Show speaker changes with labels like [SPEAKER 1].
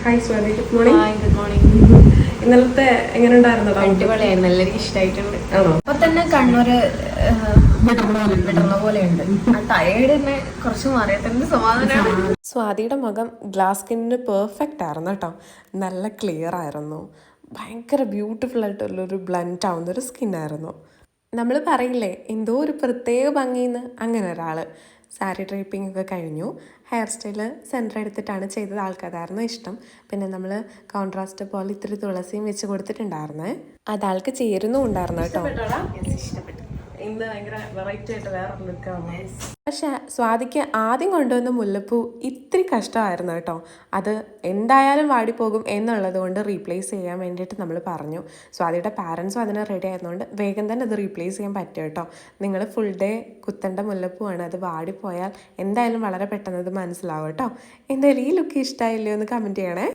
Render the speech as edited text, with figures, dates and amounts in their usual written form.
[SPEAKER 1] Hi Swathi, good morning.
[SPEAKER 2] Hi, good morning.
[SPEAKER 1] ഇന്നലത്തെ എങ്ങനെ ഉണ്ടായിരുന്നു?
[SPEAKER 2] അടിപൊളിയായിരുന്നു, എല്ലാവർക്കും ഇഷ്ടമായിട്ടുണ്ട്.
[SPEAKER 1] ആണോ?
[SPEAKER 2] അപ്പൊ തന്നെ കണ്ണൂര് വിടർന്ന പോലെയുണ്ട്. ആ ടയേർഡ് തന്നെ കുറച്ച് മാറിയതിന്റെ സമാധാനമാണ്.
[SPEAKER 1] സ്വാതിയുടെ മുഖം ഗ്ലാസ് സ്കിന്നിന് പെർഫെക്റ്റ് ആയിരുന്നു കേട്ടോ. നല്ല ക്ലിയർ ആയിരുന്നു. ഭയങ്കര ബ്യൂട്ടിഫുൾ ആയിട്ടുള്ളൊരു ബ്ലൻഡ് ആവുന്നൊരു സ്കിന്നായിരുന്നു. നമ്മൾ പറയില്ലേ എന്തോ ഒരു പ്രത്യേക ഭംഗിന്ന്, അങ്ങനെ ഒരാൾ. സാരി ഡ്രൈപ്പിംഗ് ഒക്കെ കഴിഞ്ഞു. ഹെയർ സ്റ്റൈല് സെൻറ്റർ എടുത്തിട്ടാണ് ചെയ്തത്. ആൾക്കതായിരുന്നു ഇഷ്ടം. പിന്നെ നമ്മൾ കോൺട്രാസ്റ്റ് പോലെ ഇത്തിരി തുളസിയും വെച്ച് കൊടുത്തിട്ടുണ്ടായിരുന്നേ. അതാൾക്ക് ചേരുന്നും ഉണ്ടായിരുന്നു കേട്ടോ.
[SPEAKER 2] ഇഷ്ടപ്പെട്ടു.
[SPEAKER 1] ഇന്ന് ഭയങ്കര വെറൈറ്റി ആയിട്ട് വേറെ ലുക്കാണ്. പക്ഷെ സ്വാതിക്ക് ആദ്യം കൊണ്ടുവന്ന മുല്ലപ്പൂ ഇത്തിരി കഷ്ടമായിരുന്നു കേട്ടോ. അത് എന്തായാലും വാടിപ്പോകും എന്നുള്ളത് കൊണ്ട് റീപ്ലേസ് ചെയ്യാൻ വേണ്ടിയിട്ട് നമ്മൾ പറഞ്ഞു. സ്വാതിയുടെ പാരൻസും അതിന് റെഡി ആയതുകൊണ്ട് വേഗം തന്നെ അത് റീപ്ലേസ് ചെയ്യാൻ പറ്റും കേട്ടോ. നിങ്ങൾ ഫുൾ ഡേ കുത്തേണ്ട മുല്ലപ്പൂവാണ്. അത് വാടിപ്പോയാൽ എന്തായാലും വളരെ പെട്ടെന്ന് അത് മനസ്സിലാവും കേട്ടോ. എന്തായാലും ഈ ലുക്ക് ഇഷ്ടമായില്ലയോ എന്ന് കമൻറ്റ് ചെയ്യണേ.